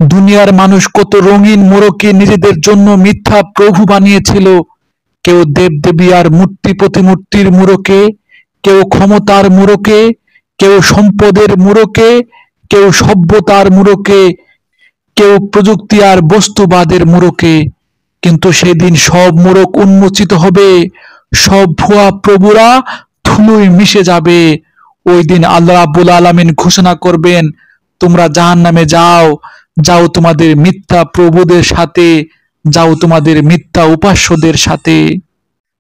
দুনিয়ার মানুষ কত রঙিন মোড়কে নিজেদের জন্য মিথ্যা প্রভু বানিয়েছিল। কেউ দেবদেবী আর মূর্তি প্রতিমূর্তির মোড়কে, কেউ ক্ষমতার মোড়কে, কেউ সম্পদের মোড়কে, কেউ সভ্যতার মোড়কে, কেউ প্রযুক্তি আর বস্তুবাদের মোড়কে। কিন্তু সেদিন সব মোড়ক উন্মোচিত হবে, সব ভুয়া প্রভুরা ধুলোয় মিশে যাবে। ওই দিন আল্লাহ রাব্বুল আলামিন ঘোষণা করবেন, তোমরা জাহান্নামে যাও, যাও তোমাদের মিথ্যা প্রভুদের সাথে, যাও তোমাদের মিথ্যা উপাস্যদের সাথে।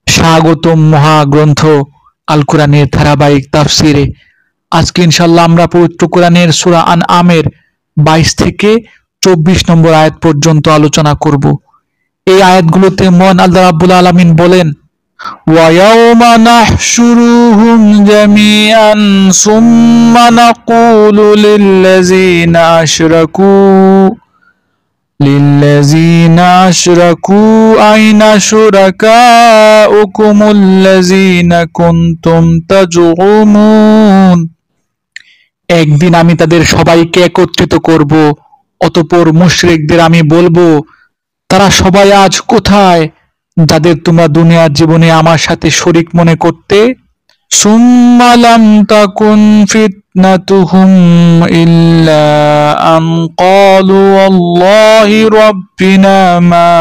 স্বাগতম মহাগ্রন্থ আল কোরআনের ধারাবাহিক তাফসিরে। আজকে ইনশাল্লাহ আমরা পবিত্র কোরআনের সূরা আনআমের 22 থেকে 24 নম্বর আয়াত পর্যন্ত আলোচনা করব। এই আয়াতগুলোতে মহান আল্লাহ রাব্বুল আলামিন বলেন, وَيَوْمَ نَحْشُرُهُمْ جَمِيعًا ثُمَّ نَقُولُ لِلَّذِينَ أَشْرَكُوا أَيْنَ شُرَكَاؤُكُمُ الَّذِينَ كُنتُمْ تَزْعُمُونَ। একদিন আমি তাদের সবাইকে একত্রিত করব, অতঃপর মুশরিকদের আমি বলবো, তারা সবাই আজ কোথায়, যাদের তোমরা দুনিয়ার জীবনে আমার সাথে শরীক মনে করতে। সুম্মা লাম তাকুন ফিতনাতুহুম ইল্লা আন ক্বালু আল্লাহি রাব্বিনা মা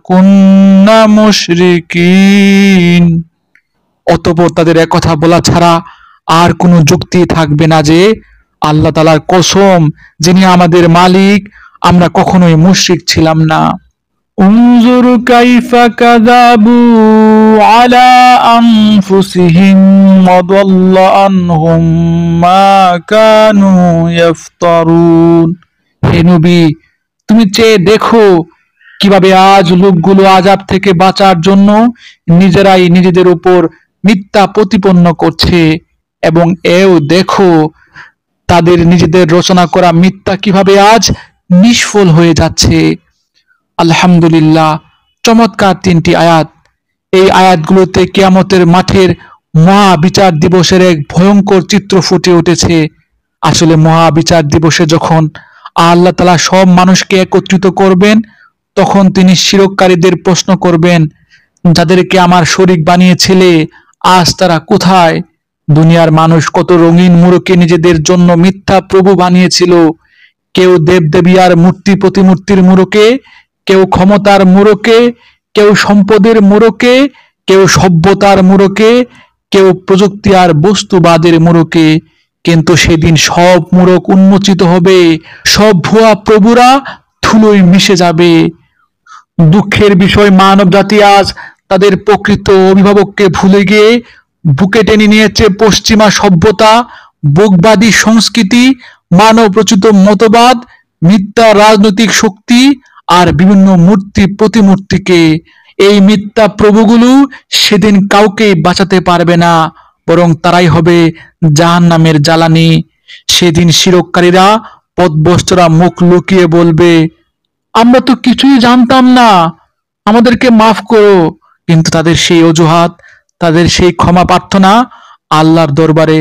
কুন্না মুশরিকিন। অতঃপর তাদের একথা বলা ছাড়া আর কোনো যুক্তি থাকবে না যে, আল্লাহ তাআলার কসম, যিনি আমাদের মালিক, আমরা কখনোই মুশরিক ছিলাম না। উনজুর কাইফা কাযাবু আলা আনফুসিহিম ওয়া দাল্লা আনহুম মা কানু ইফতারুন। হে নবী, তুমি চেয়ে দেখো কিভাবে আজ লোকগুলো আযাব থেকে বাঁচার জন্য নিজেরাই নিজেদের উপর মিথ্যা প্রতিপন্ন করছে, এবং এও দেখো তাদের নিজেদের রচনা করা মিথ্যা কিভাবে আজ নিষ্ফল হয়ে যাচ্ছে। আলহামদুলিল্লাহ, চমৎকার 3টি আয়াত। এই আয়াতগুলোতে কিয়ামতের মাঠের মহা বিচার দিবসের এক ভয়ঙ্কর চিত্র ফুটে উঠেছে। আসলে মহা বিচার দিবসে যখন আল্লাহ তাআলা সব মানুষকে একত্রিত করবেন, তখন তিনি শিরককারীদের প্রশ্ন করবেন, যাদেরকে আমার শরীক বানিয়েছিলে, আজ তারা কোথায়? দুনিয়ার মানুষ কত রঙিন মোড়কে নিজেদের জন্য মিথ্যা প্রভু বানিয়েছিল। কেউ দেবদেবী আর মূর্তি প্রতিমূর্তির মোড়কে, কেউ ক্ষমতার মোড়কে, কেউ সম্পদের মোড়কে, কেউ সভ্যতার মোড়কে, কেউ প্রযুক্তি আর বস্তুবাদের মোড়কে। কিন্তু সেদিন সব মোড়ক উন্মোচিত হবে, সব ভুয়া প্রভুরা ধুলোয় মিশে যাবে। দুঃখের বিষয়, মানব জাতি আজ তাদের প্রকৃত অভিভাবককে ভুলে গিয়ে বুকে টেনে নিয়েছে পশ্চিমা সভ্যতা, বোকবাদী সংস্কৃতি, মানব রচিত মতবাদ, মিথ্যা রাজনৈতিক শক্তি আর বিভিন্ন মূর্তি প্রতিমূর্তিকে। এই মিথ্যা প্রভুগুলো সেদিন কাউকেই বাঁচাতে পারবে না, বরং তারাই হবে জাহান্নামের জ্বালানি। সেদিন শিরককারীরা পথভ্রষ্টরা মুখ লুকিয়ে বলবে, আমরা তো কিছুই জানতাম না, আমাদেরকে মাফ করো। কিন্তু তাদের সেই অজুহাত, তাদের সেই ক্ষমা প্রার্থনা আল্লাহর দরবারে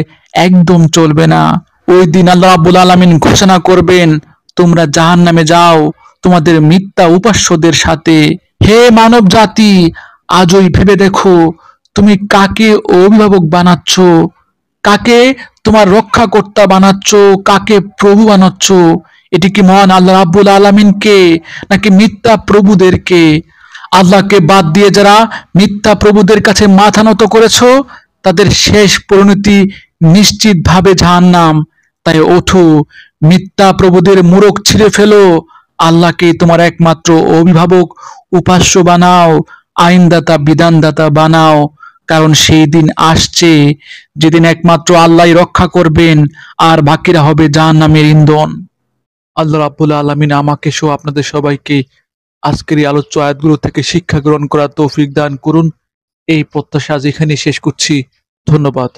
একদম চলবে না। ওই দিন আল্লাহ রাব্বুল আলামিন ঘোষণা করবেন, তোমরা জাহান্নামে যাও তোমাদের মিথ্যা উপাস্যদের সাথে। হে মানব জাতি, আজই ভেবে দেখো তুমি কাকে অভিভাবক বানাচ্ছ, কাকে তোমার রক্ষাকর্তা বানাচ্ছ, কাকে প্রভু বানাচ্ছ। এটি কি মহান আল্লাহ রাব্বুল আলামিনকে, নাকি মিথ্যা প্রভুদেরকে? আল্লাহকে বাদ দিয়ে যারা মিথ্যা প্রভুদের কাছে মাথা নত করেছো, তাদের শেষ পরিণতি নিশ্চিতভাবে জাহান্নাম। তাই ওঠো, মিথ্যা প্রভুদের মোড়ক ছিঁড়ে ফেলো, আল্লাহকে তোমার একমাত্র অভিভাবক উপাস্য বানাও, আইনদাতা বিধানদাতা বানাও। কারণ সেই দিন আসছে যেদিন একমাত্র আল্লাহই রক্ষা করবেন, আর বাকিরা হবে জাহান্নামের ইন্ধন। আল্লাহ রাব্বুল আলামিন আমাকে সহ আপনাদের সবাইকে আজকের এই আলোচ্য আয়াতগুলো থেকে শিক্ষা গ্রহণ করার তৌফিক দান করুন। এই প্রত্যাশা আজ এখানেই শেষ করছি। ধন্যবাদ।